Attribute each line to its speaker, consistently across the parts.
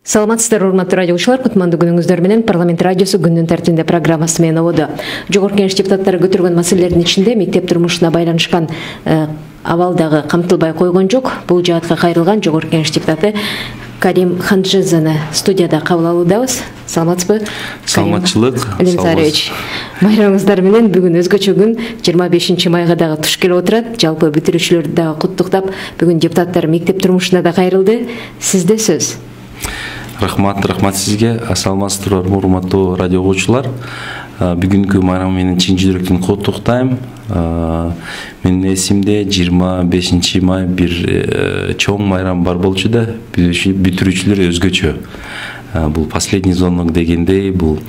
Speaker 1: Саламатсыздар, урматтуу радиочулар, кутмандуу күнүңүздөр менен парламент радиосу күндүн тартибинде программасы менен ободо. Жогорку Кеңеш депутаттары көтөргөн маселелердин ичинде мектеп турмушуна байланышкан абал дагы камтылбай койгон жок. Бул жаатка кайрылган Жогорку Кеңеш депутаты Карим Ханджизаны студияда кабыл алуудабыз. Саламатсызбы?
Speaker 2: Саламатчылык.
Speaker 1: Александрович, байрамыңыздар менен бүгүн өзгөчө күн 25 майга дагы туш келип отурат. Жалпы бүтүрүүчүлөрдү дагы куттуктап, бүгүн депутаттар мектеп турмушуна да кайрылды. Сизде сөз.
Speaker 2: Рахмат сизге. Саламатсыздар, урматтуу радио угуучулар. Бүгүнкү майрам менен чын жүрөктөн куттуктайм. Менин эсимде 25 май бир чоң майрам бар болчу да, бүтүрүүчүлөр өзгөчө. Бул последний звонок дегендей, бул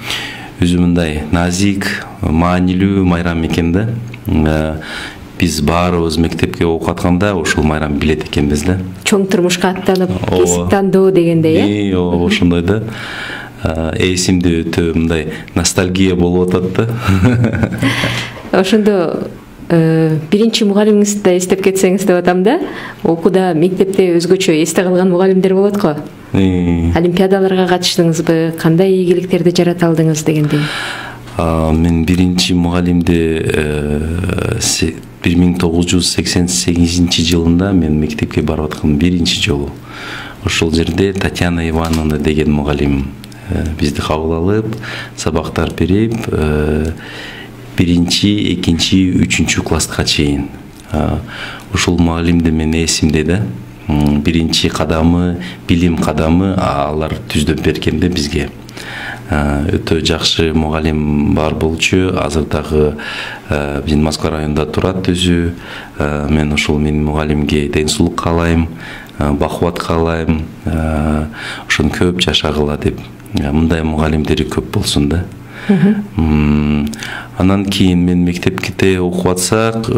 Speaker 2: өзү мындай назик, маанилүү майрам экен да. Биз баарыбыз мектепке окуп атканда ушул майрам билет экенбиз да.
Speaker 1: Чоң турмушка аттанып, кесип тандоо дегендей, э?
Speaker 2: Ошондой да. Эсимде өтө мындай ностальгия болуп атат да.
Speaker 1: Ошондо биринчи мугалимиңизди да эстеп кетсеңиз деп атам да. Окууда мектепте өзгөчө эсте калган мугалимдер болот го. Олимпиадаларга катыштыңызбы? Кандай ийгиликтерди жарата алдыңыз дегендей?
Speaker 2: Мен биринчи мугалимди 1988 жылында мен мектепке барып аткан биринчи жолу. Ошол жерде Татьяна Ивановна деген мугалим бизди кабыл алып, сабактар берип, биринчи, экинчи, үчүнчү класска чейин. Ушул мугалимди мен эсимде да. Биринчи кадамы, билим кадамы алар түздөп берген да бизге. Өтө жакшы мугалим бар болчу. Азыр дагы биздин Москва районунда турат өзү. Мен ошол менин мугалимге ден-соолук каалайм, бакубат каалайм. Ошону көп жашагыла деп. Мындай мугалимдери көп болсун да. Анан кийин мен мектепте окуп атсак,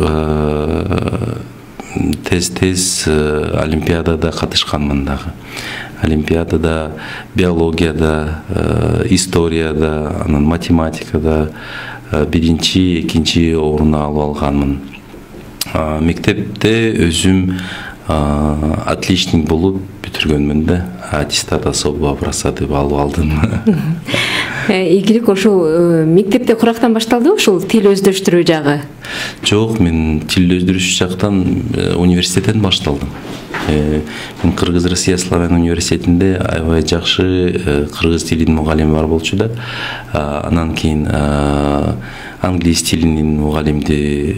Speaker 2: тез олимпиадада катышканмын дагы. Олимпиадада, биологияда, историяда, анан математикада биринчи, экинчи орун алып алганмын. Мектепте өзүм отличник болуп бүтүргөнмүн да. Аттестат особого образца деп алып алдым.
Speaker 1: Ийгилик ошол мектепте курактан башталды ушул тил өздөштүрүү жагы?
Speaker 2: Жок, мен тил өздөрүш жактан университеттен башталдым. Мен Кыргыз Россия Славян университетинде аябай жакшы кыргыз тилинин мугалими бар болчу да. Анан кийин англис тилинин мугалимди,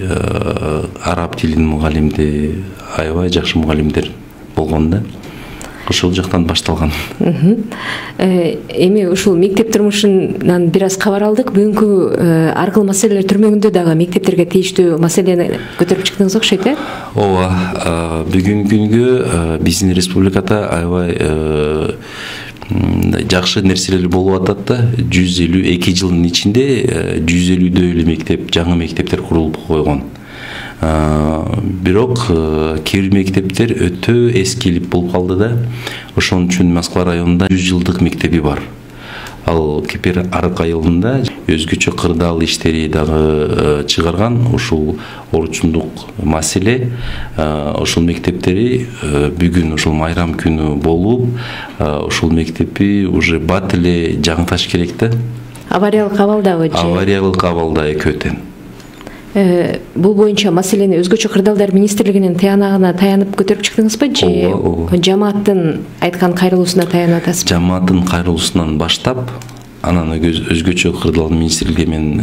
Speaker 2: араб тилинин мугалимди, аябай жакшы мугалимдер болгон да. Ошол жактан башталган.
Speaker 1: Эми ушул мектеп турмушунан бир аз кабар алдык. Бүгүнкү аркыл маселелер түрмөгүндө дагы мектептерге тийиштүү маселени көтөрүп чыктыңыз окшойт, э?
Speaker 2: Ооба, бүгүнкү күнгө биздин республикада аябай жакшы нерселер болуп атат да. 152 жылдын ичинде 150дөй эле мектеп, жаңы мектептер курулуп койгон. Бирок кээ бир мектептер өтө эскилип болуп калды да. Ошон үчүн Москва районунда 100 жылдык мектеби бар. Ал Кепер Арык айылында өзгөчө кырдаал иштери дагы чыгарган. Ушул орчундук маселе. Ошол мектептери бүгүн ошол майрам күнү болуп, ошол мектепти уже бат эле жаңыташ керек да.
Speaker 1: Авариялык абалдабы же?
Speaker 2: Авариялык абалда экөөтен.
Speaker 1: Бул боюнча маселени өзгөчө кырдаалдар министрлигинин тыянагына таянып көтөрүп чыктыңызбы же жамааттын айткан кайрылуусуна таянып атасызбы? Жамааттын
Speaker 2: кайрылуусунан баштап, анан өзгөчө кырдаал министрлиги мен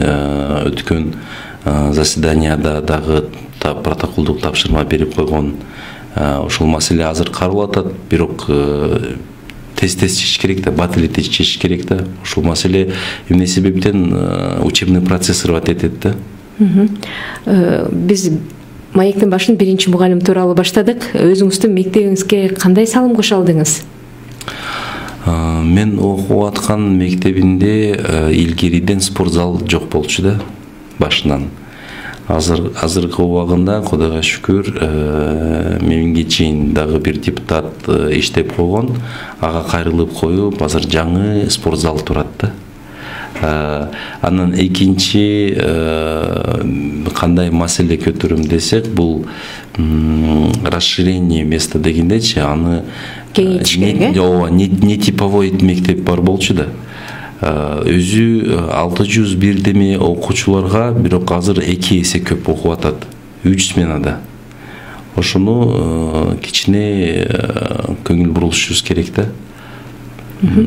Speaker 2: өткөн заседанияда дагы протоколдук тапшырма берип койгон. Ошол маселе азыр каралып атат, бирок тез чечиш керек да, бат эле чечиш керек да. Ушул маселе эмне себептен учебный процесс рыват этет да.
Speaker 1: Биз маектин башын биринчи мугалим тууралуу баштадык. Өзүңүздүн мектебиңизге кандай салым кошо алдыңыз?
Speaker 2: Мен окуп аткан мектебинде илгериден спорт зал жок болчу да башынан. Азыркы убагында Кудайга шүкүр менге чейин дагы бир депутат иштеп койгон. Ага кайрылып коюп, азыр жаңы спорт зал турат да. Анан экинчи кандай маселе көтөрөм десек, бул расширение места дегендечи, аны не типовой мектеп бар болчу да. Өзү 600 бирдеме окуучуларга, бирок азыр 2 эсе көп окуп атат. 3 сменада. Ошону кичине көңүл бурулушубуз керек да.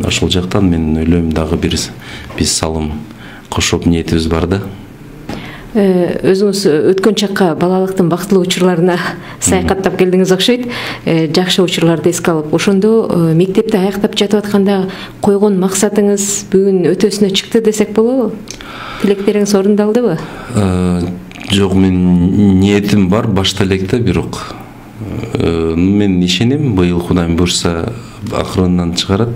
Speaker 2: Ошол жактан мен ойлойм, дагы биз салым кошоп ниетибиз бар да.
Speaker 1: Өзүңүз өткөн чакка балалыктын бактылуу учурларына саякаттап келдиңиз окшойт. Жакшы учурларды эске алып, ошондо мектепти аяктап жатып атканда койгон максатыңыз бүгүн өтөсүнө чыкты десек болобу? Тилектериңиз орундалдыбы?
Speaker 2: Жок, мен ниетим бар башта электе, бирок мен ишенем, быйыл Кудайым буйрса акырындан чыгарат,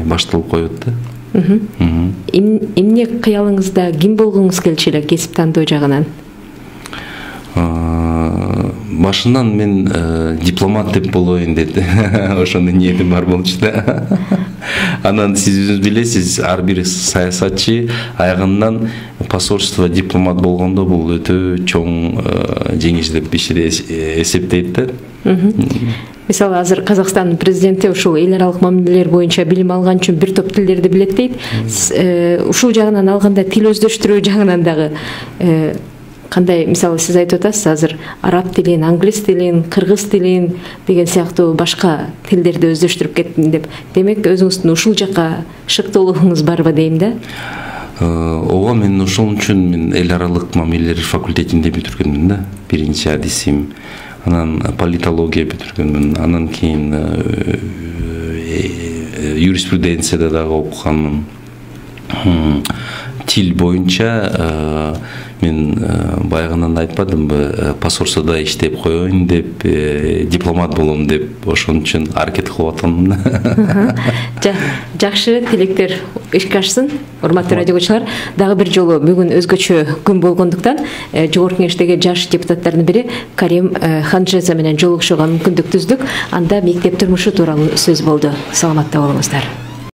Speaker 2: башталып коет да.
Speaker 1: Эмне кыялыңызда ким болгуңуз келчү эле кесип тандоо жагынан?
Speaker 2: Башынан мен дипломат деп болоюн деди. Ошондой ниетим бар болчу да. Анан сиз өзүңүз билесиз, ар бир саясатчы аягынан посольство дипломат болгондо бул өтө чоң жеңиш деп эсептейт да.
Speaker 1: Мисалы, азыр Казакстандын президенти ушул эл аралык мамилелер боюнча билим алган үчүн бир топ тилдерди билет дейт. Ушул жагынан алганда тил өздөштүрүү жагынан дагы кандай, мисалы, сиз айтып атасыз, азыр араб тилин, англис тилин, кыргыз тилин деген сыяктуу башка тилдерди өздөштүрүп кеттим деп. Демек, өзүңүздүн ушул жакка шыктуулугуңуз барбы дейм да?
Speaker 2: Ооба, мен ошол үчүн мен эл аралык мамилелер факультетинде бүтүргөнмүн да. Биринчи адисим, анан политология бүтүргөнмүн, анан кийин юриспруденцияда дагы окуганмын. Тил боюнча мен баягынан айтпадымбы, посольствода иштеп коеюн деп, дипломат болом деп, ошон үчүн аракет кылып атамын.
Speaker 1: Жакшы, тилектер ишке ашсын. Урматтуу радиогочулар, дагы бир жолу бүгүн өзгөчө күн болгондуктан Жогорку Кеңештеги жаш депутаттардын бири Карим Ханжеза менен жолугушууга мүмкүндүк түздүк. Анда мектеп турмушу тууралуу сөз болду. Саламатта болуңуздар.